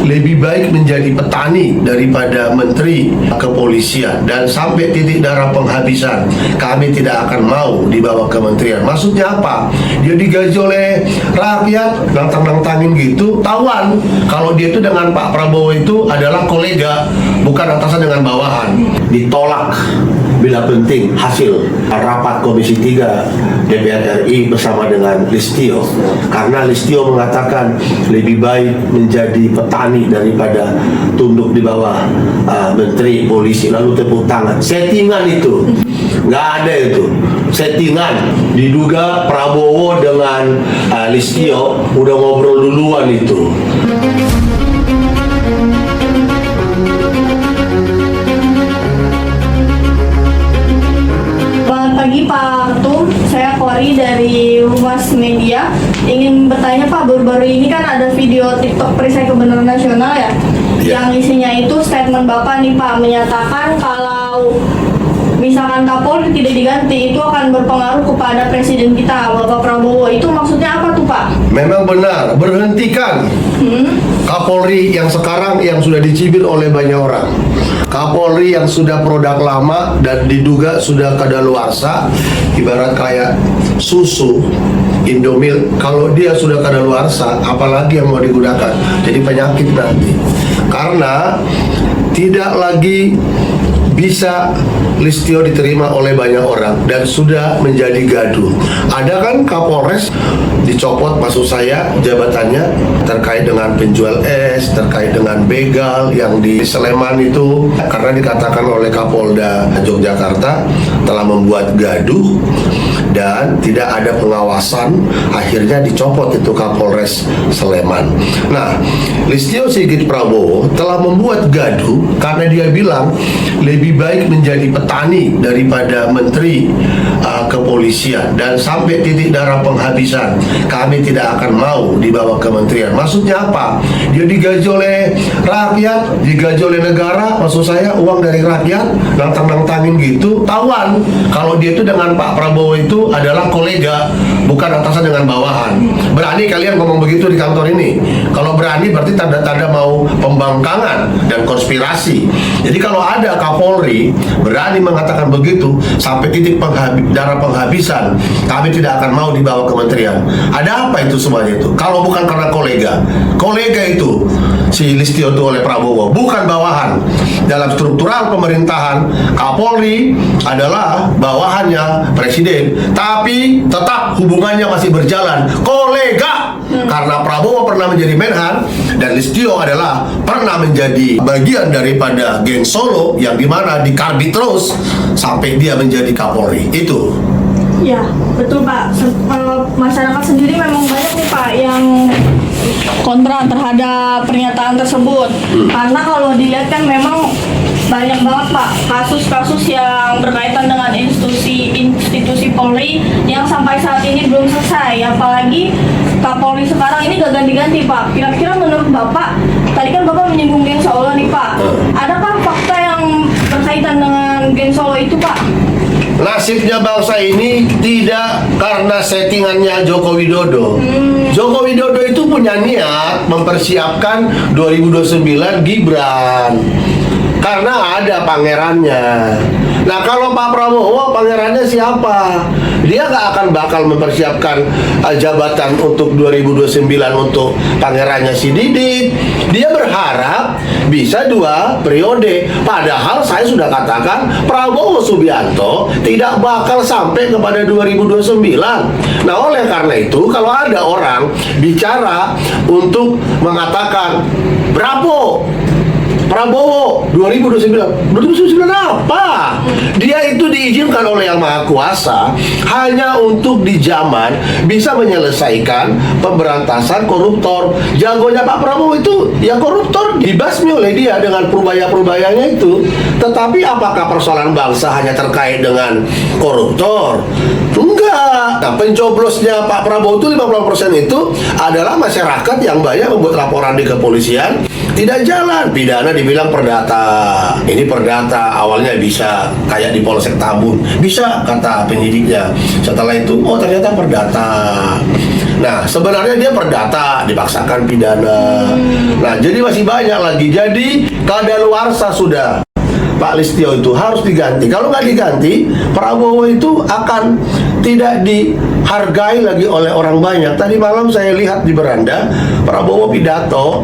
lebih baik menjadi petani daripada menteri kepolisian, dan sampai titik darah penghabisan kami tidak akan mau di bawah kementerian. Maksudnya apa? Dia digaji oleh rakyat, nantang-nantangin gitu, tawan kalau dia itu dengan Pak Prabowo itu adalah kolega, bukan atasan dengan bawahan. Ditolak bila penting hasil rapat Komisi 3 DPR RI bersama dengan Listio, karena Listio mengatakan lebih baik menjadi petani daripada tunduk di bawah menteri polisi. Lalu tepuk tangan. Settingan itu, nggak ada itu settingan. Diduga Prabowo dengan Listio udah ngobrol duluan itu. Pagi Pak Ketum, saya Kori dari Humas Media. Ingin bertanya Pak, baru-baru ini kan ada video TikTok perisai kebenaran nasional ya, yang isinya itu statement Bapak nih Pak, menyatakan kalau misalkan Kapolri tidak diganti itu akan berpengaruh kepada presiden kita, Bapak Prabowo. Itu maksudnya apa tuh Pak? Memang benar, berhentikan Kapolri yang sekarang yang sudah dicibir oleh banyak orang. Kapolri yang sudah produk lama dan diduga sudah kadaluarsa, ibarat kayak susu Indomilk, kalau dia sudah kadaluarsa, apalagi yang mau digunakan? Jadi penyakit nanti. Karena tidak lagi bisa Listio diterima oleh banyak orang dan sudah menjadi gaduh. Ada kan Kapolres dicopot, maksud saya jabatannya terkait dengan penjual es, terkait dengan begal yang di Sleman itu, karena dikatakan oleh Kapolda Yogyakarta telah membuat gaduh dan tidak ada pengawasan, akhirnya dicopot itu Kapolres Sleman. Nah, Listio Sigit Prabowo telah membuat gaduh karena dia bilang lebih baik menjadi petani daripada menteri kepolisian, dan sampai titik darah penghabisan kami tidak akan mau di bawah kementerian. Maksudnya apa? Dia digaji oleh rakyat, digaji oleh negara, maksud saya uang dari rakyat, nantang-nantangin gitu, tawan kalau dia itu dengan Pak Prabowo itu adalah kolega, bukan atasan dengan bawahan. Berani kalian ngomong begitu di kantor ini? Kalau berani berarti tanda-tanda mau pembangkangan dan konspirasi. Jadi kalau ada Kapolri berani mengatakan begitu sampai titik darah penghabisan, kami tidak akan mau di bawah kementerian. Ada apa itu semuanya itu? Kalau bukan karena kolega itu si Listio itu oleh Prabowo, bukan bawahan. Dalam struktural pemerintahan, Kapolri adalah bawahannya presiden, tapi tetap hubungannya masih berjalan kolega. Karena Prabowo pernah menjadi Menhan dan Listio adalah pernah menjadi bagian daripada geng Solo yang dimana dikarbit terus sampai dia menjadi Kapolri. Itu Ya, betul Pak. Masyarakat sendiri memang banyak nih Pak yang kontra terhadap pernyataan tersebut. Karena kalau dilihat kan memang banyak banget Pak kasus-kasus yang berkaitan dengan institusi Polri yang sampai saat ini belum selesai. Apalagi Kapolri sekarang ini gak ganti-ganti Pak. Kira-kira menurut Bapak, tadi kan Bapak menyinggung geng Solo nih Pak, adakah fakta yang berkaitan dengan geng Solo itu Pak? nasibnya bangsa ini tidak karena settingannya Joko Widodo. Joko Widodo itu punya niat mempersiapkan 2029 Gibran karena ada pangerannya. Nah, kalau Pak Prabowo pangerannya siapa? Dia nggak akan bakal mempersiapkan jabatan untuk 2029 untuk pangerannya si Didik. Dia berharap bisa 2 periode. Padahal saya sudah katakan Prabowo Subianto tidak bakal sampai kepada 2029. Nah, oleh karena itu kalau ada orang bicara untuk mengatakan Prabowo 2029 apa? Dia itu diizinkan oleh Yang Maha Kuasa hanya untuk di zaman bisa menyelesaikan pemberantasan koruptor. Jagonya Pak Prabowo itu ya koruptor, dibasmi oleh dia dengan perbaya-perbayanya itu. Tetapi apakah persoalan bangsa hanya terkait dengan koruptor? Enggak. Nah, pencoblosnya Pak Prabowo itu 50% itu adalah masyarakat yang banyak membuat laporan di kepolisian tidak jalan, pidana dibilang perdata. Ini perdata, awalnya bisa kayak di Polsek Tambun. Bisa, kata penyidiknya. Setelah itu, oh ternyata perdata. Nah, sebenarnya dia perdata, dipaksakan pidana. Nah, jadi masih banyak lagi. Jadi, kadaluarsa sudah. Pak Listio itu harus diganti. Kalau nggak diganti, Prabowo itu akan tidak dihargai lagi oleh orang banyak. Tadi malam saya lihat di beranda, Prabowo pidato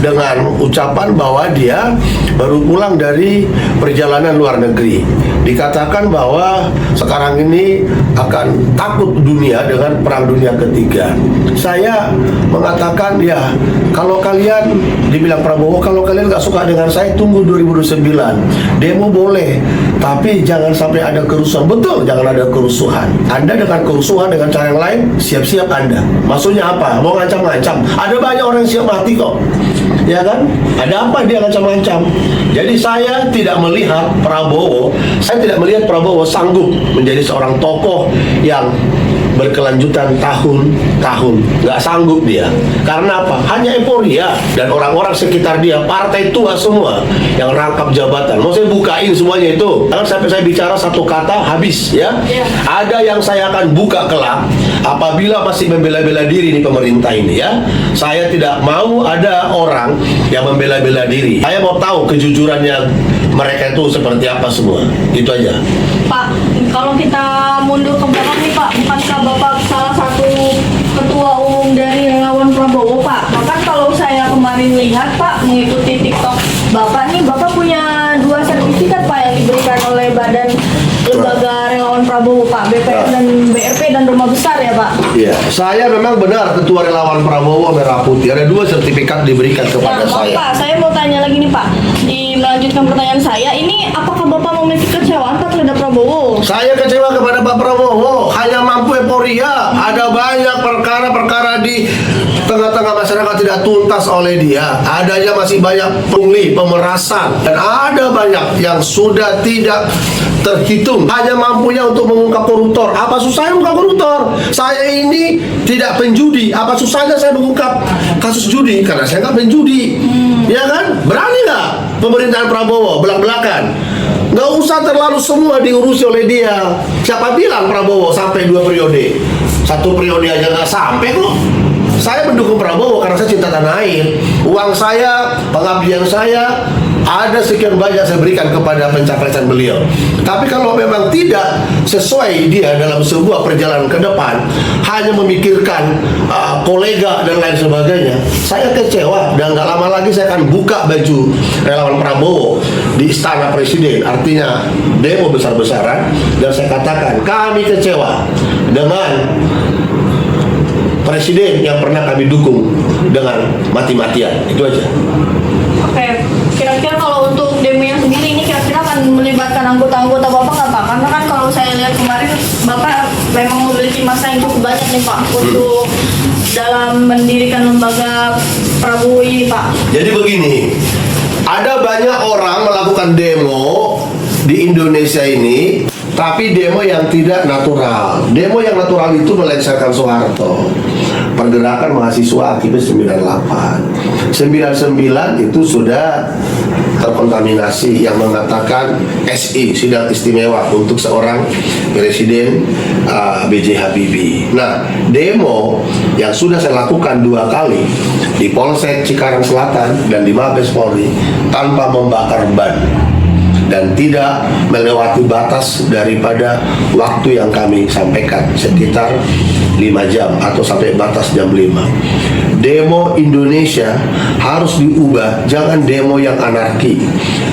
dengan ucapan bahwa dia baru pulang dari perjalanan luar negeri. Dikatakan bahwa sekarang ini akan takut dunia dengan perang dunia ketiga. Saya mengatakan ya, kalau kalian dibilang Prabowo, kalau kalian nggak suka dengan saya, tunggu 2029. Demo boleh, tapi jangan sampai ada kerusuhan. Betul, jangan ada kerusuhan. Anda dengan kerusuhan dengan cara yang lain, siap-siap Anda. Maksudnya apa? Mau ngancam-ngancam. Ada banyak orang yang siap mati kok. Ya kan? Ada apa dia ngancam-ngancam? Jadi saya tidak melihat Prabowo sanggup menjadi seorang tokoh yang berkelanjutan tahun-tahun. Nggak sanggup dia. Karena apa? Hanya euforia dan orang-orang sekitar dia, partai tua semua yang rangkap jabatan. Mau saya bukain semuanya itu. Jangan sampai saya bicara satu kata habis ya. Ada yang saya akan buka kelak apabila masih membela-bela diri di pemerintah ini ya. Saya tidak mau ada orang yang membela-bela diri. Saya mau tahu kejujurannya mereka itu seperti apa semua. Itu aja. Pak, kalau kita mundur ke belakang nih Pak, bukankah Bapak salah satu ketua umum dari relawan Prabowo Pak? Bahkan kalau saya kemarin lihat Pak, mengikuti TikTok Bapak nih, Bapak punya 2 sertifikat Pak yang diberikan oleh Badan Lembaga Relawan Prabowo Pak, BPR dan BRP dan Rumah Besar ya Pak? Iya, saya memang benar ketua relawan Prabowo Merah Putih. Ada 2 sertifikat diberikan kepada saya. Pak, saya mau tanya lagi nih Pak. Melanjutkan pertanyaan saya, ini apakah Bapak memiliki kecewaan Pak terhadap Prabowo? Saya kecewa kepada Pak Prabowo, hanya mampu euforia. Ada banyak perkara-perkara di tengah-tengah masyarakat tidak tuntas oleh dia. Adanya masih banyak pungli, pemerasan, dan ada banyak yang sudah tidak terhitung. Hanya mampunya untuk mengungkap koruptor. Apa susahnya mengungkap koruptor? Saya ini tidak penjudi. Apa susahnya saya mengungkap kasus judi? Karena saya nggak penjudi. Ya kan? Berani nggak pemerintahan Prabowo belak-belakan? Nggak usah terlalu semua diurusi oleh dia. Siapa bilang Prabowo sampai 2 periode? 1 periode aja nggak sampai kok. Saya mendukung Prabowo karena saya cinta tanah air. Uang saya, pengabdian saya, ada sekian banyak saya berikan kepada pencapaian beliau. Tapi kalau memang tidak sesuai dia dalam sebuah perjalanan ke depan, hanya memikirkan kolega dan lain sebagainya, saya kecewa. Dan nggak lama lagi saya akan buka baju relawan Prabowo di Istana Presiden, artinya demo besar-besaran, dan saya katakan kami kecewa dengan presiden yang pernah kami dukung dengan mati-matian. Itu aja. Oke, kira-kira kalau untuk demo yang sendiri ini kira-kira akan melibatkan anggota-anggota Bapak nggak Pak? Karena kan kalau saya lihat kemarin Bapak memang memiliki masa yang cukup banyak nih Pak untuk dalam mendirikan lembaga Prabowo ini Pak. Jadi begini, ada banyak orang melakukan demo di Indonesia ini, tapi demo yang tidak natural. Demo yang natural itu melengsarkan Soeharto. Pergerakan mahasiswa akibat 98. 99 itu sudah terkontaminasi yang mengatakan SI, sidang istimewa untuk seorang Presiden B.J. Habibie. Nah, demo yang sudah saya lakukan 2 kali di Polsek Cikarang Selatan dan di Mabes Polri tanpa membakar ban dan tidak melewati batas daripada waktu yang kami sampaikan, sekitar 5 jam atau sampai batas jam 5. Demo Indonesia harus diubah, jangan demo yang anarki,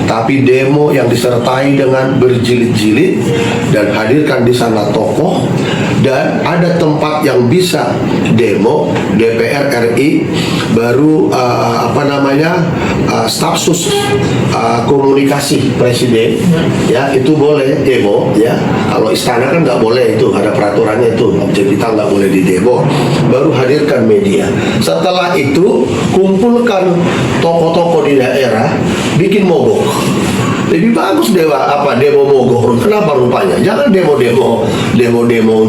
tapi demo yang disertai dengan berjilid-jilid dan hadirkan di sana tokoh, dan ada tempat yang bisa demo. DPR RI baru staf sus komunikasi presiden ya, itu boleh demo ya. Kalau istana kan nggak boleh, itu ada peraturannya, itu objek vital nggak boleh di demo. Baru hadirkan media. Setelah itu kumpulkan tokoh-tokoh di daerah, bikin mogok. Lebih bagus demo mogok. Kenapa rupanya? Jangan demo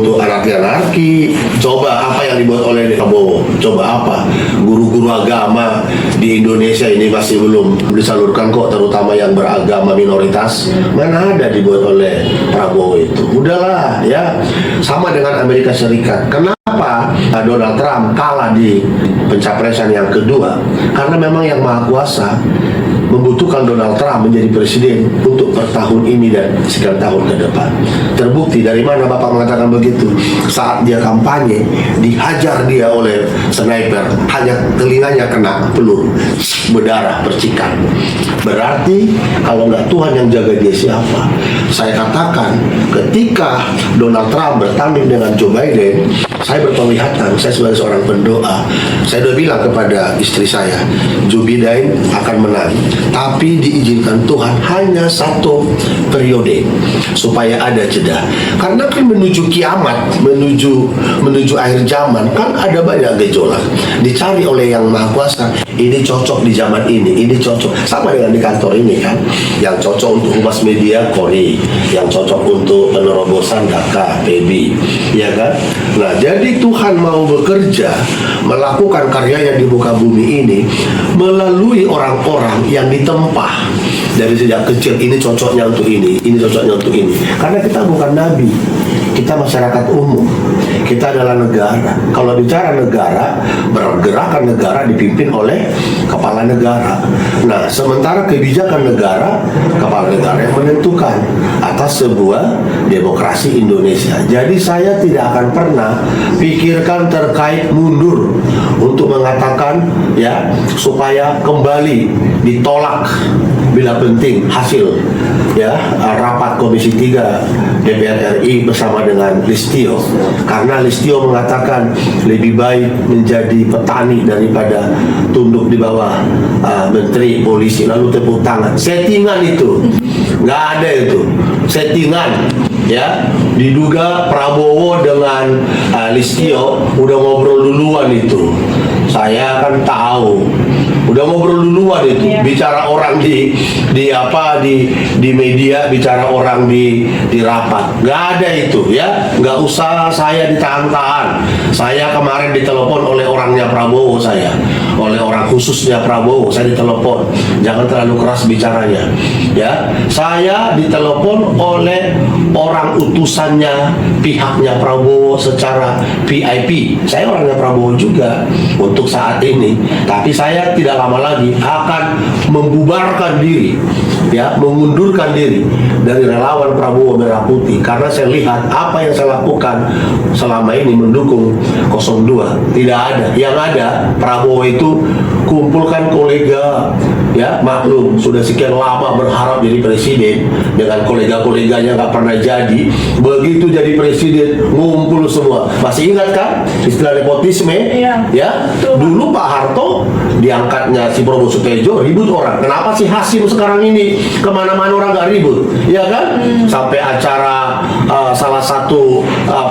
untuk anarki. Coba apa yang dibuat oleh Prabowo? Coba apa? Guru-guru agama di Indonesia ini masih belum disalurkan kok, terutama yang beragama minoritas. Mana ada dibuat oleh Prabowo itu? Udahlah ya. Sama dengan Amerika Serikat. Kenapa Donald Trump kalah di pencapresan yang kedua? Karena memang yang maha kuasa membutuhkan Donald Trump menjadi presiden untuk per tahun ini dan sekian tahun ke depan. Terbukti dari mana Bapak mengatakan begitu? Saat dia kampanye, dihajar dia oleh sniper, hanya telinganya kena peluru, berdarah, percikan. Berarti kalau nggak Tuhan yang jaga dia siapa? Saya katakan ketika Donald Trump bertanding dengan Joe Biden, saya berpenglihatan, saya sebagai seorang pendoa, saya sudah bilang kepada istri saya, Joe Biden akan menang, tapi diizinkan Tuhan hanya 1 periode supaya ada jeda. Karena kan menuju kiamat, menuju akhir zaman kan ada banyak gejolak. Dicari oleh yang Maha Kuasa, ini cocok di zaman ini cocok. Sama dengan di kantor ini kan, yang cocok untuk humas media Kori, yang cocok untuk penerobosan Daka, PB, ya kan? Nah, jadi Tuhan mau bekerja, melakukan karyanya di muka bumi ini melalui orang-orang yang ditempah dari sejak kecil. Ini cocoknya untuk ini cocoknya untuk ini. Karena kita bukan nabi, kita masyarakat umum, kita adalah negara. Kalau bicara negara, pergerakan negara dipimpin oleh kepala negara. Nah, sementara kebijakan negara, kepala negara yang menentukan atas sebuah demokrasi Indonesia. Jadi saya tidak akan pernah pikirkan terkait mundur untuk mengatakan ya supaya kembali ditolak bila penting hasil ya rapat Komisi 3 DPR RI bersama dengan Listio, karena Listio mengatakan lebih baik menjadi petani daripada tunduk di bawah menteri polisi, lalu tepuk tangan. Settingan itu, nggak ada itu settingan ya. Diduga Prabowo dengan Listio udah ngobrol duluan itu. Saya kan tahu udah ngobrol duluan itu, bicara orang di media, bicara orang di rapat, nggak ada itu ya. Nggak usah saya ditahan-tahan. Saya kemarin ditelepon oleh orangnya Prabowo, oleh orang khususnya Prabowo, saya ditelepon. Jangan terlalu keras bicaranya ya. Saya ditelepon oleh orang utusannya pihaknya Prabowo secara VIP. Saya orangnya Prabowo juga untuk saat ini, tapi saya tidak lama lagi akan membubarkan diri ya, mengundurkan diri dari relawan Prabowo Merah Putih, karena saya lihat apa yang saya lakukan selama ini mendukung 02 tidak ada. Yang ada Prabowo itu kumpulkan kolega ya, maklum sudah sekian lama berharap jadi presiden dengan kolega-koleganya nggak pernah jadi. Begitu jadi presiden ngumpul semua. Masih ingat kan istilah nepotisme? Ya, dulu Pak Harto diangkatnya si Prabowo Sutejo, ribut orang. Kenapa si Hasim sekarang ini kemana-mana orang nggak ribut, ya kan? Sampai acara salah satu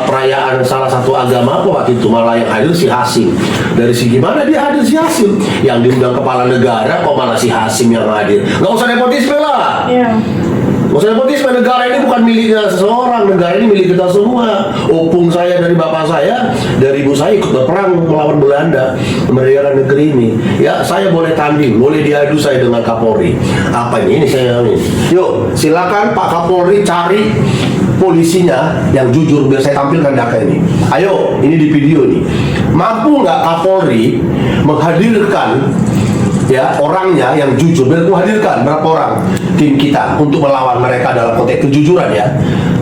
perayaan salah satu agama apa waktu itu malah yang hadir si Hasim. Dari segi mana dia hadir si Hasim? Yang diundang kepala negara kok malah si Hasim yang hadir? Nggak usah nepotisme lah. Nggak usah nepotisme. Negara ini bukan miliknya seseorang, negara ini milik kita semua. Opung saya dari bapak saya, dari ibu saya ikut berperang melawan Belanda, memerdekakan negeri ini. Ya, saya boleh tanding, boleh diadu saya dengan Kapolri. Apa ini? Ini saya ini. Yuk, silakan Pak Kapolri cari polisinya yang jujur, biar saya tampilkan data ini. Ayo, ini di video nih. Mampu nggak Kapolri menghadirkan ya orangnya yang jujur? Biar hadirkan berapa orang tim kita untuk melawan mereka dalam konteks kejujuran ya.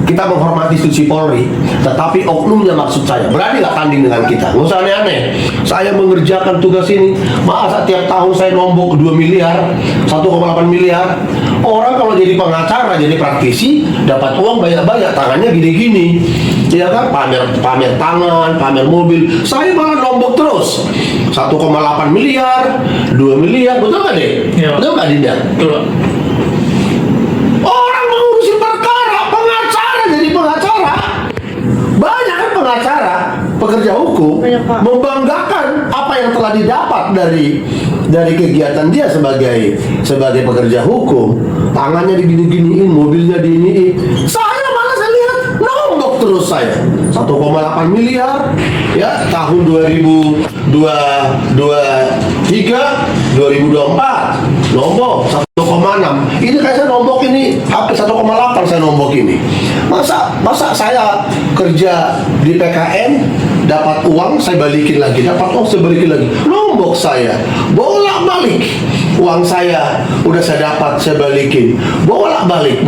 Kita menghormati institusi Polri, tetapi oknumnya maksud saya berani nggak tanding dengan kita? Nggak usah aneh-aneh. Saya mengerjakan tugas ini, masa tiap tahun saya nombok 2 miliar, 1,8 miliar. Orang kalau jadi pengacara, jadi praktisi, dapat uang banyak-banyak, tangannya gini-gini, ya kan? Pamer tangan, pamer mobil. Saya malah nombok terus, 1,8 miliar, 2 miliar, betul nggak deh? Ya. Betul nggak Dinda? Betul. Orang mengurusi perkara, pengacara jadi pengacara. Banyak kan pengacara, pekerja hukum Banyak, Pak. membanggakan apa yang telah didapat dari kegiatan dia sebagai pekerja hukum, tangannya digini-giniin, mobilnya diiniin. Saya malah saya lihat nombok terus saya 1,8 miliar ya tahun 2023 2024 nombok 1,6. Ini kayak saya nombok ini hampir 1,8 saya nombok ini. Masa saya kerja di PKN dapat uang saya balikin lagi, dapat uang saya balikin lagi. Nombok saya bolak-balik. Uang saya udah saya dapat saya balikin. Bolak-balik.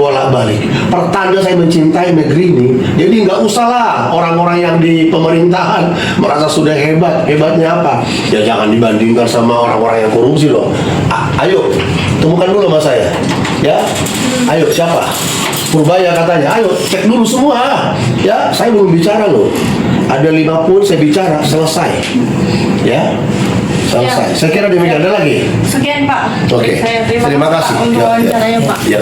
Pertanda saya mencintai negeri ini. Jadi nggak usah lah orang-orang yang di pemerintahan merasa sudah hebat. Hebatnya apa? Ya jangan dibandingkan sama orang-orang yang korupsi loh. Ayo temukan dulu sama saya. Ya. Ayo siapa? Purbaya katanya, ayo cek dulu semua. Ya, saya belum bicara loh. Ada 5 poin saya bicara, selesai. Ya, selesai. Ya. Saya kira demikian. Ada lagi? Sekian Pak. Oke. Saya Terima kasih. Pak untuk wawancaranya Pak. Ya.